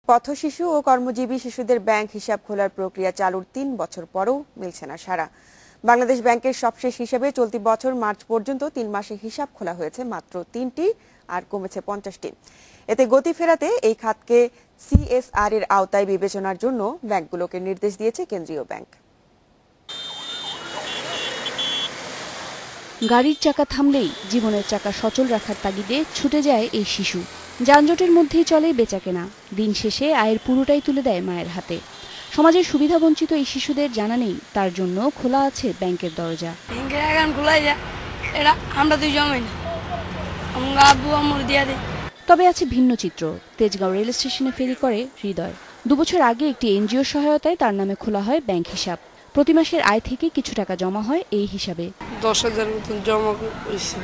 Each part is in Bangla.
পথশিশু ও কর্মজীবী শিশুদের ব্যাংক হিসাব খোলার প্রক্রিয়া চালুর ৩ বছর পরও মিলছে না সাড়া। বাংলাদেশ ব্যাংকের সবশেষ হিসাবে চলতি বছর মার্চ পর্যন্ত ৩ মাসে হিসাব খোলা হয়েছে মাত্র ৩টি, আর কমেছে ৫০টি। এতে গতি ফেরাতে এই খাতকে সিএসআর এর আওতায় বিবেচনার জন্য ব্যাংকগুলোকে নির্দেশ দিয়েছে কেন্দ্রীয় ব্যাংক। গাড়ির চাকা থামলেই জীবনের চাকা সচল রাখার তাগিদে ছুটে যায় এই শিশু। যানজটের মধ্যেই চলে বেচাকেনা, দিন শেষে আয়ের পুরোটাই তুলে দেয় মায়ের হাতে। সমাজের সুবিধাবঞ্চিত এই শিশুদের জানা নেই তার জন্য খোলা আছে ব্যাংকের দরজা। তবে আছে ভিন্ন চিত্র। তেজগাঁও রেল স্টেশনে ফেরি করে হৃদয়। 2 বছর আগে একটি এনজিওর সহায়তায় তার নামে খোলা হয় ব্যাংক হিসাব। প্রতি মাসের আয় থেকে কিছু টাকা জমা হয় এই হিসাবে। 10,000 মতন জমা হয়েছে।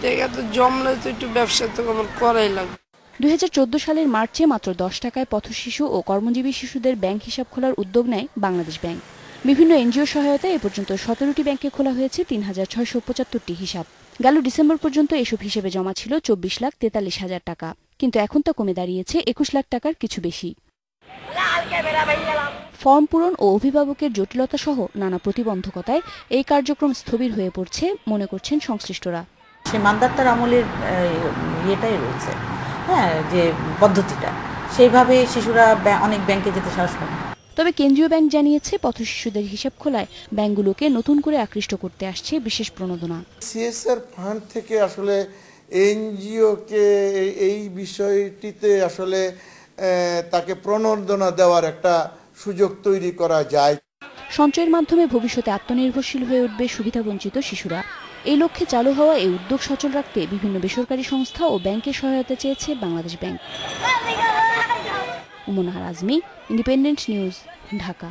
টাকা তো জমলে তো একটু ব্যবসা তো আমার করাই লাগবে। 2014 সালের মার্চে মাত্র 10 টাকায় পথশিশু ও কর্মজীবী শিশুদের ব্যাংক হিসাব খোলার উদ্যোগ নেয় বাংলাদেশ ব্যাংক। বিভিন্ন এনজিও সহায়তায় এ পর্যন্ত 17টি ব্যাংকে খোলা হয়েছে 3,675টি হিসাব। গেল ডিসেম্বর পর্যন্ত এসব হিসেবে জমা ছিল 24,43,000 টাকা, কিন্তু এখন তা কমে দাঁড়িয়েছে 21 লাখ টাকার কিছু বেশি। ফর্ম পূরণ ও অভিভাবকের জটিলতা সহ নানা প্রতিবন্ধকতায় এই কার্যক্রম স্থবির হয়ে পড়ছে মনে করছেন সংশ্লিষ্টরা। সে মান্দাতার আমলের ইয়েটাই রয়েছে, যে পদ্ধতিটা, সেইভাবে শিশুরা অনেক ব্যাংকে যেতে সাহস পায়। তবে কেন্দ্রীয় ব্যাংক জানিয়েছে পথশিশুদের হিসাব খোলায় ব্যাংকগুলোকে নতুন করে আকৃষ্ট করতে আসছে বিশেষ প্রণোদনা। সিএসআর ফান্ড থেকে আসলে এনজিওকে এই বিষয়টিতে আসলে তাকে প্রণোদনা দেওয়ার একটা সুযোগ তৈরি করা যায়। সঞ্চয়ের মাধ্যমে ভবিষ্যতে আত্মনির্ভরশীল হয়ে উঠবে সুবিধাবঞ্চিত শিশুরা। এই লক্ষ্যে চালু হওয়া এই উদ্যোগ সচল রাখতে বিভিন্ন বেসরকারি সংস্থা ও ব্যাংকের সহায়তা চেয়েছে Bangladesh bank. Umnahar Azmi, Independent News, Dhaka.